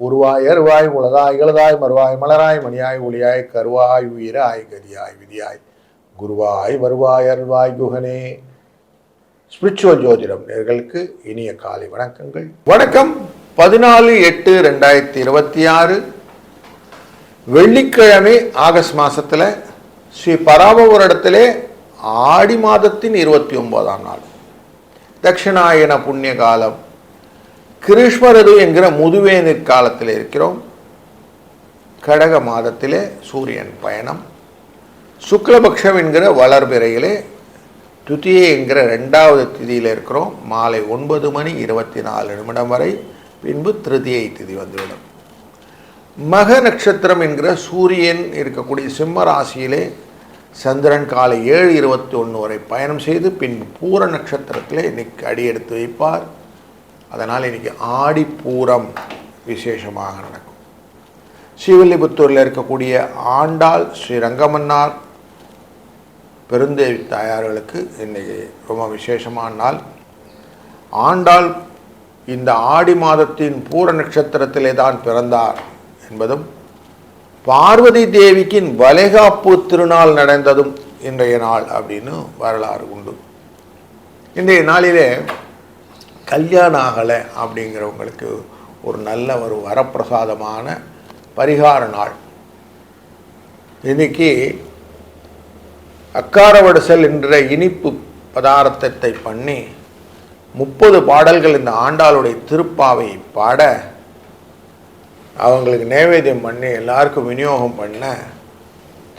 உருவாய் அருவாய் உலகாய் இளதாய் மறுவாய் மலராய் மணியாய் ஒளியாய் கருவாய் உயிராய் கதியாய் விதியாய் குருவாய் வருவாய் அருள்வாய் குகனே. ஸ்பிரிச்சுவல் ஜோதிடம் நேயர்களுக்கு இனிய காலை வணக்கங்கள். வணக்கம். 14/8/2026 வெள்ளிக்கிழமை ஆகஸ்ட் மாசத்துல ஸ்ரீ பராபவரிடத்திலே ஆடி மாதத்தின் 29ஆம் நாள், தட்சிணாயன புண்ணிய காலம், கிருஷ்ணரது என்கிற முதுவேனிற் காலத்தில் இருக்கிறோம். கடக மாதத்திலே சூரியன் பயணம், சுக்லபக்ஷம் என்கிற வளர்பிறையிலே துதியை என்கிற 2வது திதியில் இருக்கிறோம். மாலை 9:24 வரை, பின்பு திருதியை திதி வந்துவிடும். மக நட்சத்திரம் என்கிற சூரியன் இருக்கக்கூடிய சிம்ம ராசியிலே சந்திரன் காலை 7:21 வரை பயணம் செய்து பின்பு பூர நட்சத்திரத்திலே இன்னைக்கு அடியெடுத்து வைப்பார். அதனால் இன்னைக்கு ஆடி பூரம் விசேஷமாக நடக்கும். ஸ்ரீவில்லிபுத்தூரில் இருக்கக்கூடிய ஆண்டாள் ஸ்ரீ ரங்கமன்னார் பெருந்தேவி தாயார்களுக்கு இன்னைக்கு ரொம்ப விசேஷமான நாள். ஆண்டாள் இந்த ஆடி மாதத்தின் பூர நட்சத்திரத்திலே தான் பிறந்தார் என்பதும், பார்வதி தேவிக்கு வளைகாப்பு திருநாள் நடந்ததும் இன்றைய நாள் அப்படின்னு வரலாறு உண்டு. இன்றைய நாளிலே கல்யாணம் ஆகலை அப்படிங்கிறவங்களுக்கு ஒரு நல்ல ஒரு வரப்பிரசாதமான பரிகார நாள். இன்னைக்கு அக்காரவடுசல் என்ற இனிப்பு பதார்த்தத்தை பண்ணி 30 பாடல்கள் இந்த ஆண்டாளுடைய திருப்பாவை பாட, அவங்களுக்கு நைவேத்தியம் பண்ணி எல்லாருக்கும் விநியோகம் பண்ண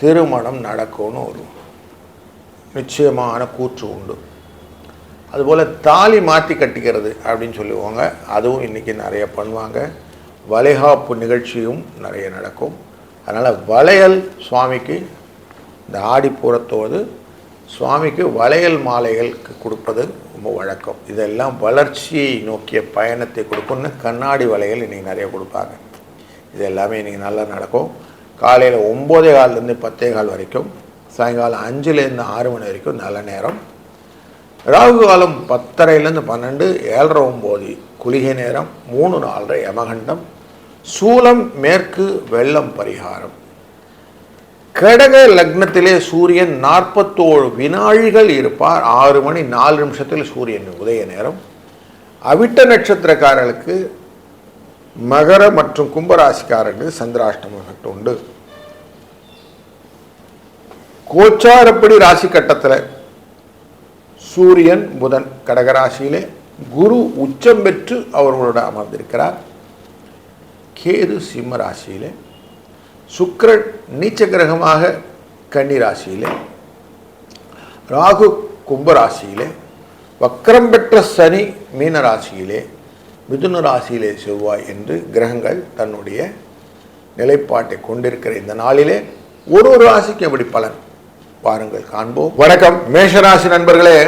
திருமணம் நடக்கும்னு ஒரு நிச்சயமான கூற்று உண்டு. அதுபோல் தாலி மாற்றி கட்டிக்கிறது அப்படின்னு சொல்லுவாங்க, அதுவும் இன்றைக்கி நிறைய பண்ணுவாங்க. வளைகாப்பு நிகழ்ச்சியும் நிறைய நடக்கும். அதனால் வளையல் சுவாமிக்கு இந்த ஆடிப்பூரத்தோடு சுவாமிக்கு வளையல் மாலைகளுக்கு கொடுப்பது ரொம்ப வழக்கம். இதெல்லாம் வளர்ச்சியை நோக்கிய பயணத்தை கொடுக்கும்னு கண்ணாடி வளையல் இன்றைக்கி நிறைய கொடுப்பாங்க. இது எல்லாமே இன்றைக்கி நல்லா நடக்கும். காலையில் 9:15 10:15 வரைக்கும், சாயங்காலம் 5லேருந்து 6 மணி வரைக்கும் நல்ல நேரம். ராகு காலம் 10:30 12, 7:09 குளிகை நேரம், 3:04 யமகண்டம். சூலம் மேற்கு, வெள்ளம் பரிகாரம். கடக லக்னத்திலே சூரியன் 41 வினாழிகள் இருப்பார். 6:04 சூரியன் உதய நேரம். அவிட்ட நட்சத்திரக்காரர்களுக்கு, மகர மற்றும் கும்பராசிக்காரர்களுக்கு சந்திராஷ்டம எஃபெக்ட் உண்டு. கோச்சாரப்படி ராசி கட்டத்தில் சூரியன் புதன் கடகராசியிலே, குரு உச்சம் பெற்று அவர்களோட அமர்ந்திருக்கிறார். கேது சிம்ம ராசியிலே, சுக்கிரன் நீச்ச கிரகமாக கன்னி ராசியிலே, ராகு கும்பராசியிலே, வக்ரம் பெற்ற சனி மீன ராசியிலே, மிதுன ராசியிலே செவ்வாய் என்று கிரகங்கள் தன்னுடைய நிலைப்பாட்டை கொண்டிருக்கிற இந்த நாளிலே ஒரு ராசிக்கு எப்படி பலன் பாருங்கள், காண்போம். வணக்கம் மேஷராசி நண்பர்களே.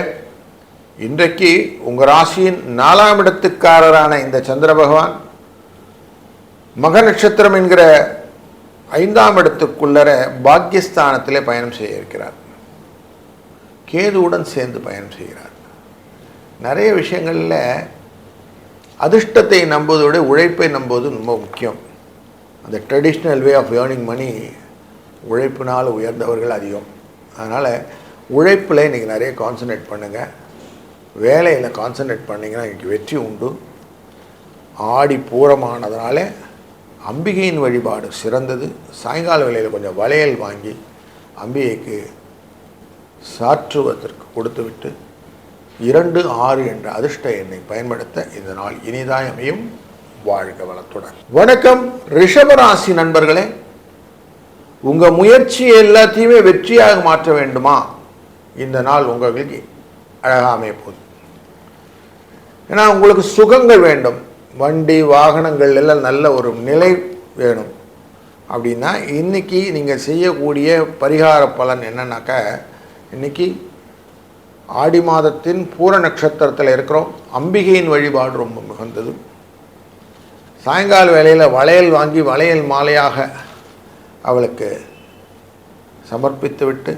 இன்றைக்கு உங்கள் ராசியின் 4ஆம் இடத்துக்காரரான இந்த சந்திர பகவான் மக நட்சத்திரம் என்கிற 5ஆம் இடத்துக்குள்ளர பாக்கியஸ்தானத்திலே பயணம் செய்ய இருக்கிறார். கேதுவுடன் சேர்ந்து பயணம் செய்கிறார். நிறைய விஷயங்களில் அதிர்ஷ்டத்தை நம்புவதை விட உழைப்பை நம்புவது ரொம்ப முக்கியம். அந்த traditional way of earning money, உழைப்பினால் உயர்ந்தவர்கள் அதிகம். அதனால் உழைப்பில் இன்றைக்கி நிறைய கான்சன்ட்ரேட் பண்ணுங்கள். வேலையில் கான்சன்ட்ரேட் பண்ணிங்கன்னா இன்றைக்கி வெற்றி உண்டு. ஆடி பூரமானதுனால அம்பிகையின் வழிபாடு சிறந்தது. சாயங்கால வேளையில் கொஞ்சம் வளையல் வாங்கி அம்பிகைக்கு சாற்றுவதற்கு கொடுத்துவிட்டு 2-6 என்ற அதிர்ஷ்ட எண்ணை பயன்படுத்த இந்த நாள் இனிதாய் அமையும். வாழ்க வளத்துடன். வணக்கம் ரிஷபராசி நண்பர்களே. உங்கள் முயற்சி எல்லாத்தையுமே வெற்றியாக மாற்ற வேண்டுமா? இந்த நாள் உங்களுக்கு அழகாக அமைய போகுது. ஏன்னா உங்களுக்கு சுகங்கள் வேண்டும், வண்டி வாகனங்கள் எல்லாம் நல்ல ஒரு நிலை வேணும். அப்படின்னா இன்றைக்கி நீங்கள் செய்யக்கூடிய பரிகார பலன் என்னன்னாக்கா, இன்றைக்கி ஆடி மாதத்தின் பூர நட்சத்திரத்தில் இருக்கிறோம். அம்பிகையின் வழிபாடு ரொம்ப மிகுந்தது. சாயங்கால வேளையில் வளையல் வாங்கி வளையல் மாலையாக அவளுக்கு சமர்ப்பித்து விட்டு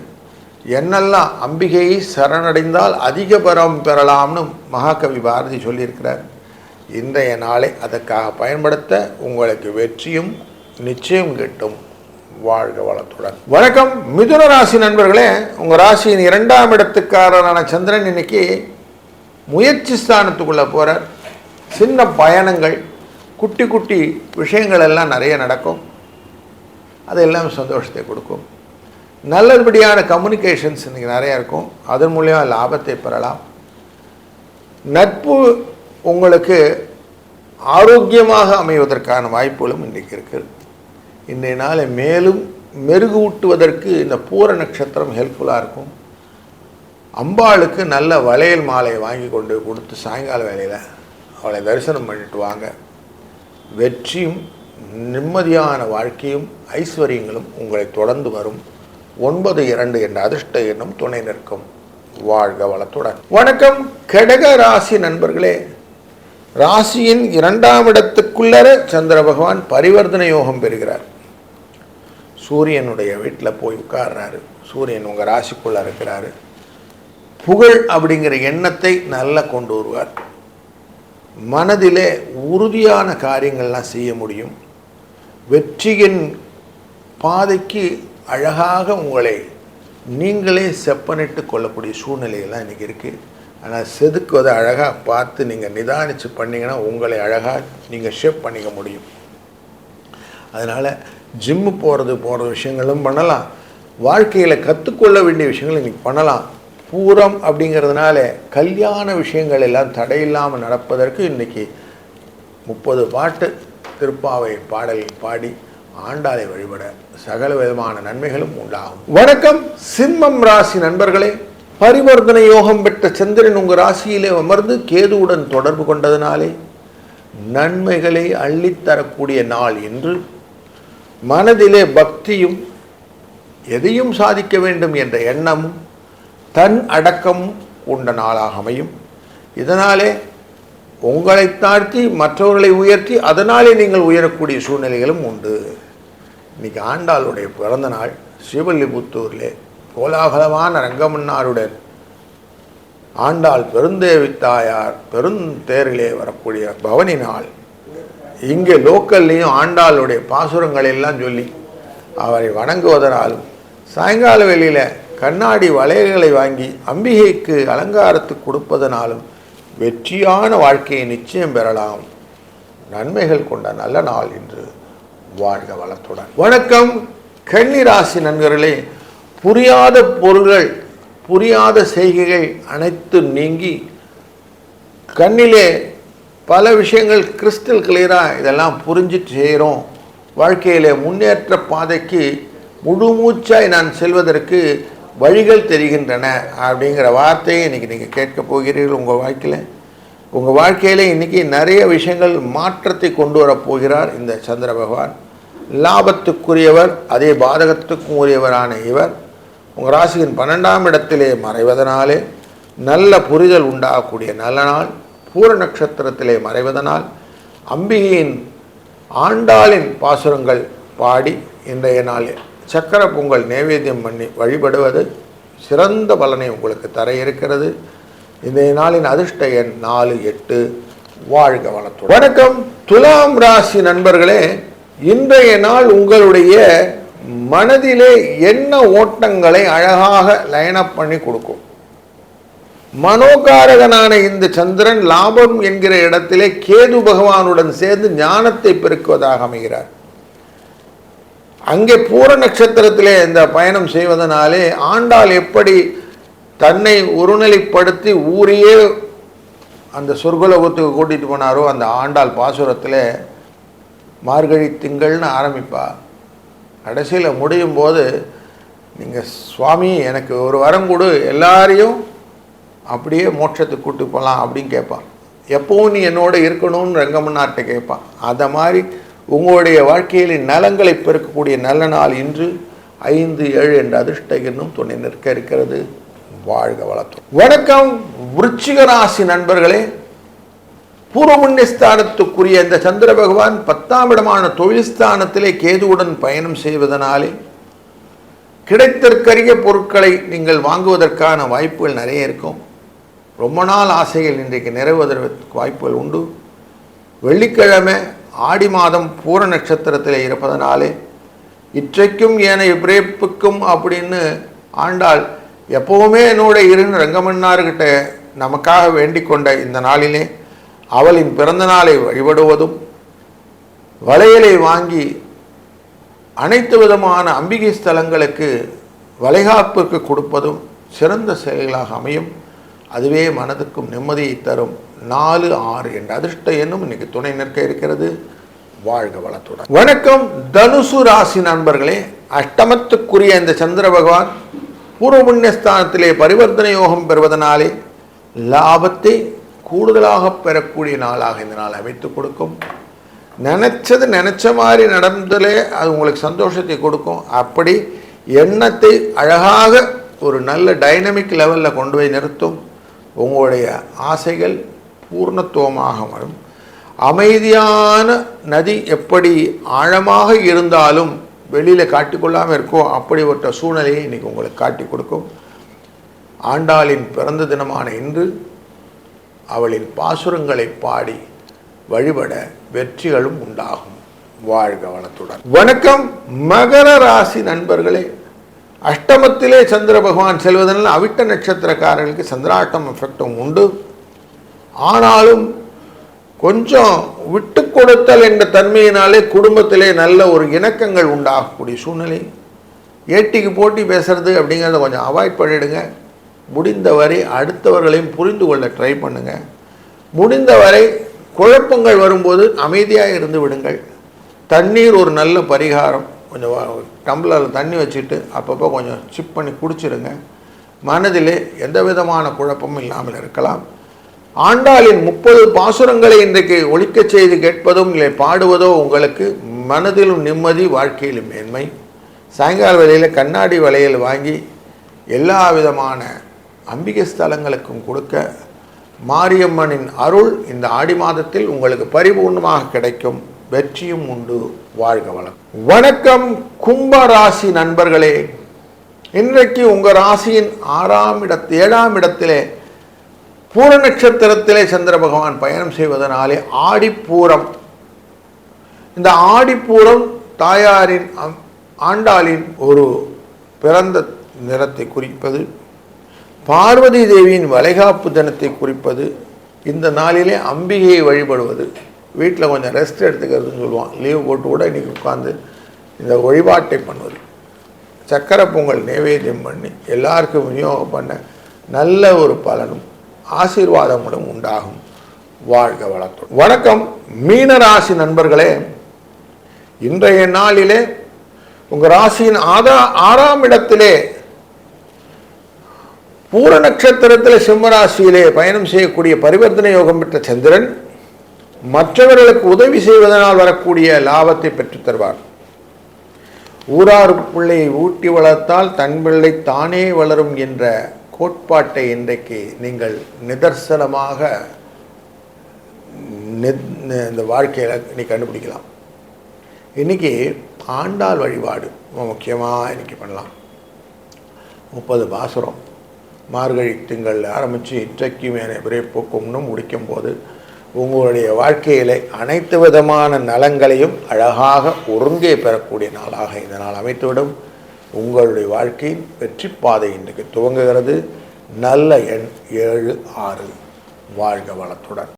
என்னெல்லாம் அம்பிகையை சரணடைந்தால் அதிக பலம் பெறலாம்னு மகாகவி பாரதி சொல்லியிருக்கிறார். இன்றைய நாளை அதற்காக பயன்படுத்த உங்களுக்கு வெற்றியும் நிச்சயம் கிட்டும். வாழ்க வளத்துடன். வணக்கம் மிதுன ராசி நண்பர்களே. உங்கள் ராசியின் 2ஆம் இடத்துக்காரரான சந்திரன் இன்னைக்கு முயற்சி ஸ்தானத்துக்குள்ளே போகிறார். சின்ன பயணங்கள், குட்டி குட்டி விஷயங்கள் எல்லாம் நிறைய நடக்கும். அதெல்லாம் சந்தோஷத்தை கொடுக்கும். நல்லபடியான கம்யூனிகேஷன்ஸ் இன்றைக்கி நிறையா இருக்கும். அதன் மூலியமாக லாபத்தை பெறலாம். நட்பு உங்களுக்கு ஆரோக்கியமாக அமைவதற்கான வாய்ப்புகளும் இன்றைக்கு இருக்குது. இன்றைய நாளை மேலும் மெருகூட்டுவதற்கு இந்த பூர நட்சத்திரம் ஹெல்ப்ஃபுல்லாக இருக்கும். அம்பாளுக்கு நல்ல வளையல் மாலை வாங்கி கொண்டு கொடுத்து சாயங்கால வேளையில் அவளை தரிசனம் பண்ணிட்டு வாங்க. வெற்றியும் நிம்மதியான வாழ்க்கையும் ஐஸ்வர்யங்களும் உங்களை தொடர்ந்து வரும். 9-2 என்ற அதிர்ஷ்ட எண்ணும் துணை நிற்கும். வாழ்க வளத்துடன். வணக்கம் கடக ராசி நண்பர்களே. ராசியின் 2ஆம் இடத்துக்குள்ளர சந்திர பகவான் பரிவர்த்தனை யோகம் பெறுகிறார். சூரியனுடைய வீட்டில் போய் உட்கார்றாரு. சூரியன் உங்கள் ராசிக்குள்ளே இருக்கிறாரு. புகழ் அப்படிங்கிற எண்ணத்தை நல்லா கொண்டு வருவார். மனதிலே உறுதியான காரியங்கள்லாம் செய்ய முடியும். வெற்றியின் பாதைக்கு அழகாக உங்களை நீங்களே செப்பனிட்டு கொள்ளக்கூடிய சூழ்நிலையெல்லாம் இன்றைக்கி இருக்குது. ஆனால் செதுக்குவதை அழகாக பார்த்து நீங்கள் நிதானித்து பண்ணிங்கன்னா உங்களை அழகாக நீங்கள் ஷேப் பண்ணிக்க முடியும். அதனால் ஜிம்மு போகிற விஷயங்களும் பண்ணலாம். வாழ்க்கையில் கற்றுக்கொள்ள வேண்டிய விஷயங்கள் இன்றைக்கி பண்ணலாம். பூரம் அப்படிங்கிறதுனால கல்யாண விஷயங்கள் எல்லாம் தடையில்லாமல் நடப்பதற்கு இன்றைக்கி 30 பாட்டு திருப்பாவை பாடலில் பாடி ஆண்டாளை வழிபட சகல விதமான நன்மைகளும் உண்டாகும். வணக்கம் சிம்மம் ராசி நண்பர்களே. பரிவர்த்தனை யோகம் பெற்ற சந்திரன் உங்கள் ராசியிலே அமர்ந்து கேதுவுடன் தொடர்பு கொண்டதினாலே நன்மைகளை அள்ளித்தரக்கூடிய நாள் என்று மனதிலே பக்தியும் எதையும் சாதிக்க வேண்டும் என்ற எண்ணமும் தன் அடக்கமும் கொண்ட நாளாக அமையும். இதனாலே உங்களை தாழ்த்தி மற்றவர்களை உயர்த்தி அதனாலே நீங்கள் உயரக்கூடிய சூழ்நிலைகளும் உண்டு. இன்றைக்கி ஆண்டாளுடைய பிறந்த நாள். ஸ்ரீவில்லிபுத்தூரிலே கோலாகலமான ரங்கமன்னாருடன் ஆண்டாள் பெருந்தேவி தாயார் பெருந்தேரிலே வரக்கூடிய பவனி நாள். இங்கே லோக்கல்லையும் ஆண்டாளுடைய பாசுரங்கள் எல்லாம் சொல்லி அவரை வணங்குவதனாலும் சாயங்கால வேளையில் கண்ணாடி வளையல்களை வாங்கி அம்பிகைக்கு அலங்காரத்துக்கு கொடுப்பதனாலும் வெற்றியான வாழ்க்கையை நிச்சயம் பெறலாம். நன்மைகள் கொண்ட நல்ல நாள் என்று வாழ்க வளத்துடன். வணக்கம் கன்னிராசி நண்பர்களே. புரியாத பொருள்கள், புரியாத செய்கைகள் அனைத்தும் நீங்கி கண்ணிலே பல விஷயங்கள் கிறிஸ்டல் கிளியராக இதெல்லாம் புரிஞ்சிட்டு செய்கிறோம். வாழ்க்கையிலே முன்னேற்ற பாதைக்கு முழு மூச்சாய் நான் செல்வதற்கு வழிகள் தெரிகின்றன அப்படிங்கிற வார்த்தையை இன்றைக்கி நீங்கள் கேட்க போகிறீர்கள். உங்கள் வாழ்க்கையில் இன்றைக்கி நிறைய விஷயங்கள் மாற்றத்தை கொண்டு வரப்போகிறார் இந்த சந்திர பகவான். லாபத்துக்குரியவர், அதே பாதகத்துக்கும் உரியவரான இவர் உங்கள் ராசியின் 12ஆம் இடத்திலே மறைவதனாலே நல்ல புரிதல் உண்டாகக்கூடிய நல்ல நாள். பூர நட்சத்திரத்திலே மறைவதனால் அம்பிகையின் ஆண்டாளின் பாசுரங்கள் பாடி இன்றைய நாளில் சக்கர பொங்கல் நைவேத்தியம் பண்ணி வழிபடுவது சிறந்த பலனை உங்களுக்கு தர இருக்கிறது. இன்றைய நாளின் அதிர்ஷ்ட எண் 4-8. வாழ்க வளத்துடன். வணக்கம் துலாம் ராசி நண்பர்களே. இன்றைய நாள் உங்களுடைய மனதிலே என்ன ஓட்டங்களை அழகாக லைனப் பண்ணி கொடுக்கும். மனோகாரகனான இந்த சந்திரன் லாபம் என்கிற இடத்திலே கேது பகவானுடன் சேர்ந்து ஞானத்தை பெருக்குவதாக அமைகிறார். அங்கே பூர நட்சத்திரத்திலே இந்த பயணம் செய்வதனாலே ஆண்டாள் எப்படி தன்னை ஒருநிலைப்படுத்தி ஊரையே அந்த சொர்க்கலோகத்துக்கு கூட்டிகிட்டு போனாரோ அந்த ஆண்டாள் பாசுரத்தில் மார்கழி திங்கள்னு ஆரம்பிப்பா. கடைசியில் முடியும் போது நீங்கள் சுவாமி எனக்கு ஒரு வரம் கொடு, எல்லாரையும் அப்படியே மோட்சத்துக்கு கூட்டு போகலாம் அப்படின்னு கேட்பான். எப்போவும் நீ என்னோட இருக்கணும்னு ரங்கமன்னார்கிட்ட கேட்பான். அதை மாதிரி உங்களுடைய வாழ்க்கையில் நலங்களை பெருக்கக்கூடிய நல்ல நாள் இன்று 5-7 என்ற அதிர்ஷ்ட எண்ணும் துணை நிற்க இருக்கிறது. வாழ்க வளத்துடன். வணக்கம் விருச்சிக ராசி நண்பர்களே. பூர்வ புண்ணியஸ்தானத்துக்குரிய இந்த சந்திர பகவான் 10ஆம் இடமான தொழில் ஸ்தானத்திலே கேதுவுடன் பயணம் செய்வதனாலே கிடைத்தற்கரிய பொருட்களை நீங்கள் வாங்குவதற்கான வாய்ப்புகள் நிறைய இருக்கும். ரொம்ப நாள் ஆசைகள் இன்றைக்கு நிறைவேறுவதற்கு வாய்ப்புகள் உண்டு. வெள்ளிக்கிழமை ஆடி மாதம் பூர நட்சத்திரத்தில் இருப்பதனாலே இற்றைக்கும் ஏனைய பிறப்புக்கும் அப்படின்னு ஆண்டாள் எப்போவுமே என்னோட இருன்னு ரங்கமன்னார்கிட்ட நமக்காக வேண்டிக் கொண்ட இந்த நாளிலே அவளின் பிறந்த நாளை வழிபடுவதும் வளையலை வாங்கி அனைத்து விதமான அம்பிகை ஸ்தலங்களுக்கு வளைகாப்பிற்கு கொடுப்பதும் சிறந்த செயல்களாக அமையும். அதுவே மனதுக்கும் நிம்மதியை தரும். 4, 6 என்ற அதிர்ஷ்ட எண்ணும் இன்னைக்கு துணை நிற்க இருக்கிறது. வாழ்க வளத்துடன். வணக்கம் தனுசு ராசி நண்பர்களே. அஷ்டமத்துக்குரிய இந்த சந்திர பகவான் பூர்வ புண்ணியஸ்தானத்திலே பரிவர்த்தனை யோகம் பெறுவதனாலே லாபத்தை கூடுதலாக பெறக்கூடிய நாளாக இந்த நாள் அமைத்து கொடுக்கும். நினைச்சது நினைச்ச மாதிரி நடந்தலே அது உங்களுக்கு சந்தோஷத்தை கொடுக்கும். அப்படி எண்ணத்தை அழகாக ஒரு நல்ல டைனமிக் லெவலில் கொண்டு போய் நிறுத்தும். உங்களுடைய ஆசைகள் பூர்ணத்துவமாக வரும். அமைதியான நதி எப்படி ஆழமாக இருந்தாலும் வெளியில் காட்டிக்கொள்ளாமல் இருக்கோ அப்படி ஒரு சூழ்நிலையை இன்றைக்கி உங்களுக்கு காட்டி கொடுக்கும். ஆண்டாளின் பிறந்த தினமான இன்று அவளின் பாசுரங்களை பாடி வழிபட வெற்றிகளும் உண்டாகும். வாழ்க வளத்துடன். வணக்கம் மகர ராசி நண்பர்களே. அஷ்டமத்திலே சந்திர பகவான் செல்வதனால் அவிட்ட நட்சத்திரக்காரர்களுக்கு சந்திராட்டம் எஃபெக்டும் உண்டு. ஆனாலும் கொஞ்சம் விட்டு கொடுத்தல் என்ற தன்மையினாலே குடும்பத்திலே நல்ல ஒரு இணக்கங்கள் உண்டாகக்கூடிய சூழ்நிலை. ஏட்டிக்கு போட்டி பேசுறது அப்படிங்கிறத கொஞ்சம் அவாய்ட் பண்ணிடுங்க. முடிந்தவரை அடுத்தவர்களையும் புரிந்து கொள்ள ட்ரை பண்ணுங்க. முடிந்தவரை குழப்பங்கள் வரும்போது அமைதியாக இருந்து விடுங்கள். தண்ணீர் ஒரு நல்ல பரிகாரம். கொஞ்சம் டம்ளரில் தண்ணி வச்சுட்டு அப்பப்போ கொஞ்சம் சிப் பண்ணி குடிச்சிருங்க. மனதிலே எந்த விதமான குழப்பமும் இல்லாமல் இருக்கலாம். ஆண்டாளின் 30 பாசுரங்களை இன்றைக்கு ஒழிக்க செய்து கேட்பதும் இல்லை பாடுவதோ உங்களுக்கு மனதிலும் நிம்மதி, வாழ்க்கையிலும் மேன்மை. சாயங்கால வேளையில் கண்ணாடி வளையல் வாங்கி எல்லா விதமான அம்பிகை ஸ்தலங்களுக்கும் கொடுக்க மாரியம்மனின் அருள் இந்த ஆடி மாதத்தில் உங்களுக்கு பரிபூர்ணமாக கிடைக்கும். வெற்றியும் உண்டு. வாழ்க வளம். வணக்கம் கும்ப ராசி நண்பர்களே. இன்றைக்கு உங்கள் ராசியின் 7ஆம் இடத்திலே பூர நட்சத்திரத்திலே சந்திர பகவான் பயணம் செய்வதனாலே ஆடிப்பூரம். இந்த ஆடிப்பூரம் தாயாரின் ஆண்டாளின் ஒரு பிறந்த நிறத்தை குறிப்பது, பார்வதி தேவியின் வளைகாப்பு தினத்தை குறிப்பது. இந்த நாளிலே அம்பிகையை வழிபடுவது, வீட்டில் கொஞ்சம் ரெஸ்ட் எடுத்துக்கிறதுன்னு சொல்லுவான். லீவ் போட்டு கூட இன்றைக்கி உட்காந்து இந்த வழிபாட்டை பண்ணுவது, சக்கரை பொங்கல் நைவேத்தியம் பண்ணி எல்லாருக்கும் விநியோகம் பண்ண நல்ல ஒரு பலனும் ஆசீர்வாதங்களும் உண்டாகும். வாழ்க வளத்துடன். வணக்கம் மீனராசி நண்பர்களே. இன்றைய நாளிலே உங்கள் ராசியின் 6ஆம் இடத்திலே பூர நட்சத்திரத்தில் சிம்மராசியிலே பயணம் செய்யக்கூடிய பரிவர்த்தனை யோகம் பெற்ற சந்திரன் மற்றவர்களுக்கு உதவி செய்வதனால் வரக்கூடிய லாபத்தை பெற்றுத் தருவார். ஊரார் பிள்ளையை ஊட்டி வளர்த்தால் தன் பிள்ளை தானே வளரும் என்ற கோட்பாட்டை இன்றைக்கு நீங்கள் நிதர்சனமாக இந்த வாழ்க்கையில் இன்னைக்கு கண்டுபிடிக்கலாம். இன்றைக்கி ஆண்டாள் வழிபாடு முக்கியமாக இன்றைக்கி பண்ணலாம். 30 பாசுரம் மார்கழி திங்கள் ஆரம்பித்து இன்றைக்கும் என விரைப்புக்கும்னு முடிக்கும் போது உங்களுடைய வாழ்க்கையிலே அனைத்து விதமான நலங்களையும் அழகாக ஒருங்கே பெறக்கூடிய நாளாக இந்த நாள் அமைத்துவிடும். உங்களுடைய வாழ்க்கையின் வெற்றி பாதை இன்றைக்கு துவங்குகிறது. நல்ல எண் 7, 6. வாழ்க வளத்துடன்.